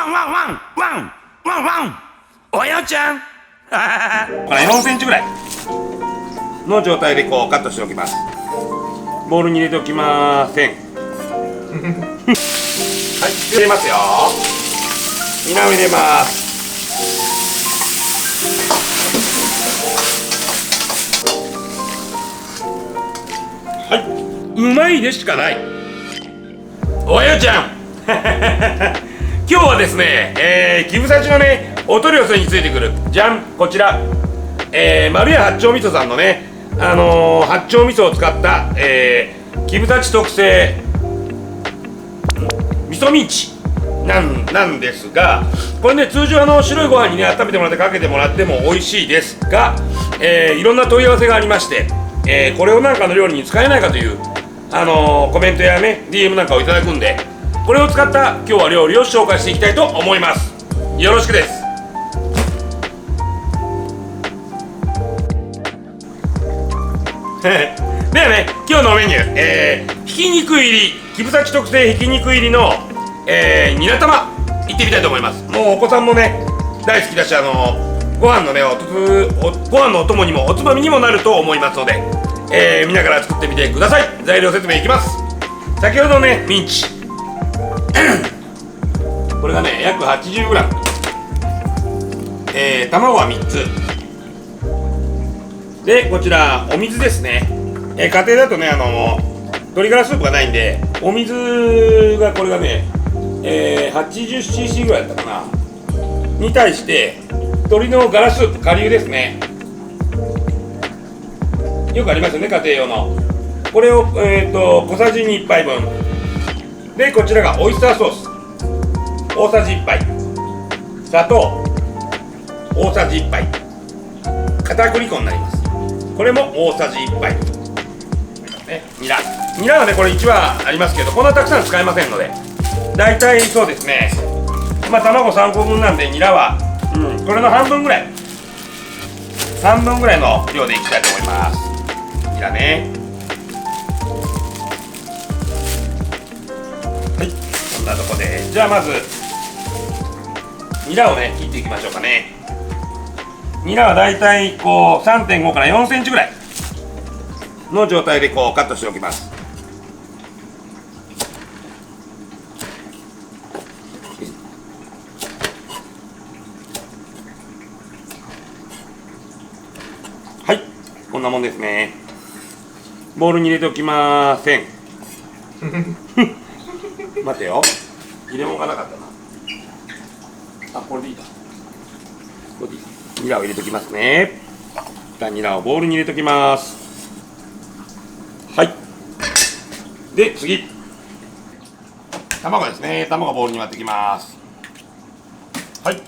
ワンワンワンワンワンワン。およちゃんこれ4センチぐらいの状態でこうカットしておきます。ボウルに入れておきませんはい、入れますよ。ニラを入れます。はい、うまいでしかない。およちゃん今日はですね、キムサチのねお取り寄せについてくるじゃん、こちら、丸屋八丁味噌さんのね八丁味噌を使った、キムサチ特製味噌ミンチなんですが、これね通常白いご飯にね温めてもらってかけてもらっても美味しいですが、いろんな問い合わせがありまして、これをなんかの料理に使えないかというコメントやね DM なんかをいただくんで、これを使った今日は料理を紹介していきたいと思います。よろしくです。ではね、今日のメニュー、ひき肉入りキムサチ特製ひき肉入りの、ニラ玉いってみたいと思います。もうお子さんもね大好きだし、ご飯のねご飯のお供にもおつまみにもなると思いますので、見ながら作ってみてください。材料説明いきます。先ほどねミンチこれがね約 80g、卵は3つで、こちらお水ですね。家庭だとね鶏ガラスープがないんで、お水がこれがね、80cc ぐらいだったかなに対して鶏のガラスープ顆粒ですね、よくありますよね家庭用の。これを、小さじ2杯分で、こちらがオイスターソース大さじ1杯、砂糖大さじ1杯、片栗粉になります。これも大さじ1杯、ね、ニラはねこれ1羽ありますけど、こんなたくさん使えませんので、だいたいそうですね、卵3個分なんでニラは、これの半分ぐらいの量でいきたいと思います。ニラね、はい、こんなとこで、じゃあまずニラをね切っていきましょうかね。ニラはだいたいこう 3.5 から4センチぐらいの状態でこうカットしておきます。はい、こんなもんですね。ボウルに入れておきません待てよ、入れ物がなかったな。あ、これでいいか。これでいい。ニラを入れておきますね。じゃあニラをボウルに入れておきます。はい。で次、卵ですね。卵をボウルに割っていきます。はい。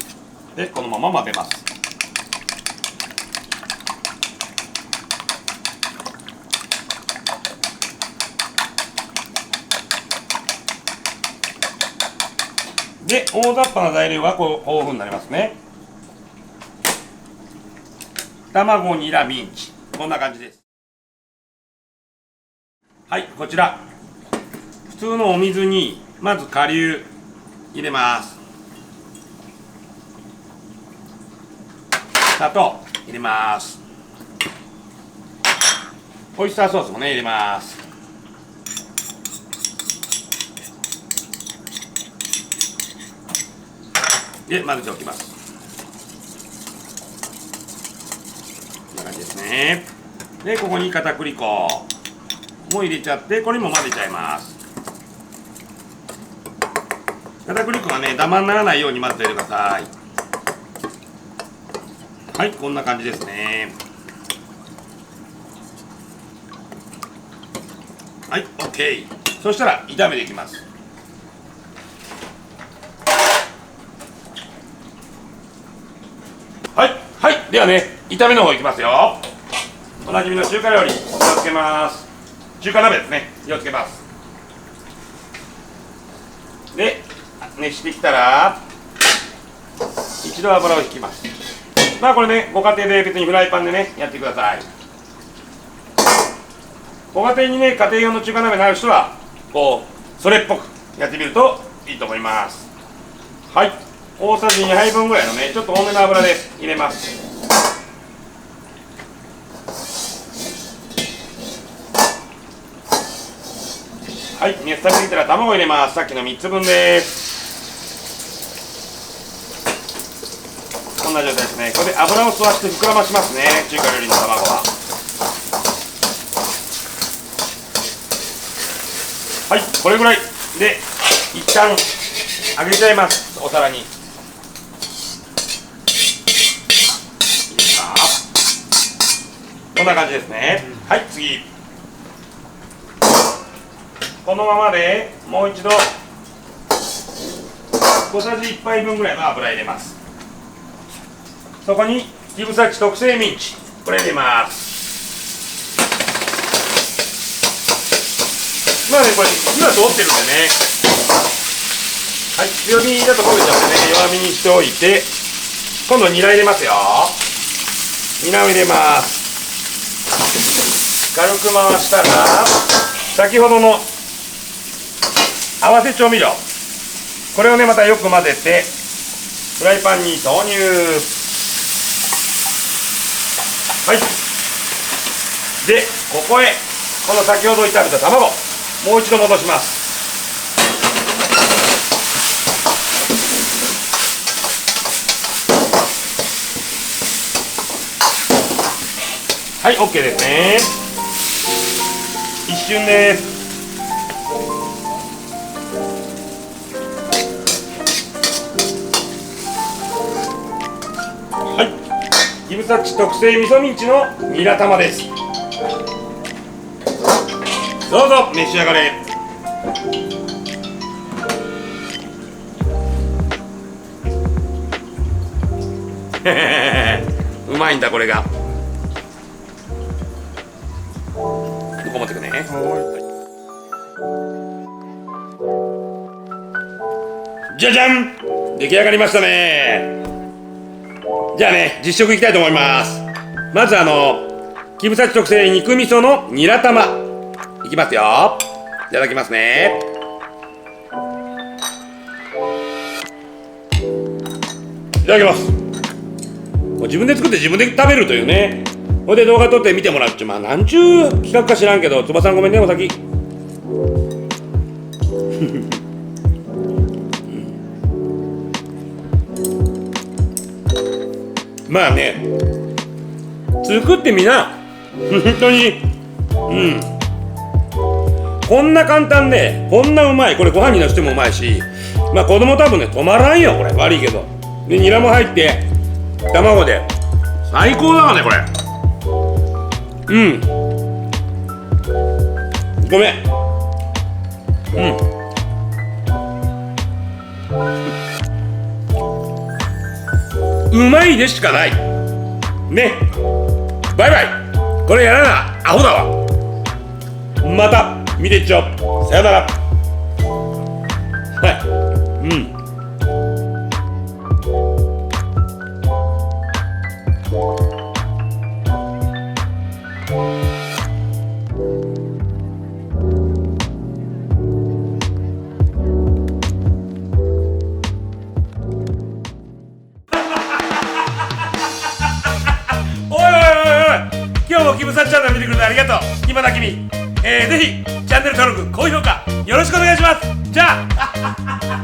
でこのまま混ぜます。で大雑把な材料はこういうふうになりますね。卵、ニラ、ミンチ、こんな感じです。はい、こちら普通のお水にまず顆粒入れます。砂糖入れます。オイスターソースもね入れます。で混ぜておきます。こんな感じですね。でここに片栗粉も入れちゃって、これも混ぜちゃいます。片栗粉がねダマにならないように混ぜておいてください。はい、こんな感じですね。はい、 OK。 そしたら炒めていきます。はいはい、ではね炒めの方いきますよ。おなじみの中華料理、火をつけます。中華鍋ですね、火をつけます。で熱してきたら一度油を引きます。まあこれねご家庭で別にフライパンでねやってください。ご家庭にね家庭用の中華鍋のある人はこうそれっぽくやってみるといいと思います。はい、大さじ2杯分ぐらいのね、ちょっと多めの油で入れます。はい、熱されてきたら卵を入れます。さっきの3つ分です。こんな状態ですね。これで油を吸わして膨らましますね、中華料理の卵は。はい、これぐらいで一旦揚げちゃいます。お皿に。いいですか？こんな感じですね。はい、次。このままでもう一度小さじ1杯分ぐらいの油入れます。そこに木ぶさち特製ミンチ、これ入れます。まあね、これ火は通ってるんでね、はい、強火だと焦げちゃうんでね、弱火にしておいて、今度ニラ入れますよ。ニラを入れます。軽く回したら先ほどの合わせ調味料、これをねまたよく混ぜてフライパンに投入。はい、でここへこの先ほど炒めた卵、もう一度戻します。はい、 OK ですね。一瞬です。はい、ギブサッチ特製味噌ミンチのニラ玉です。どうぞ召し上がれ。うまいんだこれが。ここ持ってくね。じゃじゃん、出来上がりましたね。じゃあね、実食いきたいと思います。まずキムサチ特製肉味噌のニラ玉いきますよ。いただきますね。いただきます。自分で作って自分で食べるというね。ほいで動画撮って見てもらうっちゅう、まあなんちゅう企画か知らんけど、つばさんごめんね、お先。まあね、作ってみな。本当に。こんな簡単で、こんなうまい。これご飯にのしてもうまいし、まあ子供多分ね、止まらんよ、これ。悪いけど。で、ニラも入って、卵で。最高だわね、これ。ごめん。うまいでしかないね。バイバイ。これやらなアホだわ。また見てっちょ。さよなら。はい。今日もキムサチャンネル見てくれてありがとう。今だ君、ぜひチャンネル登録、高評価よろしくお願いします。じゃあ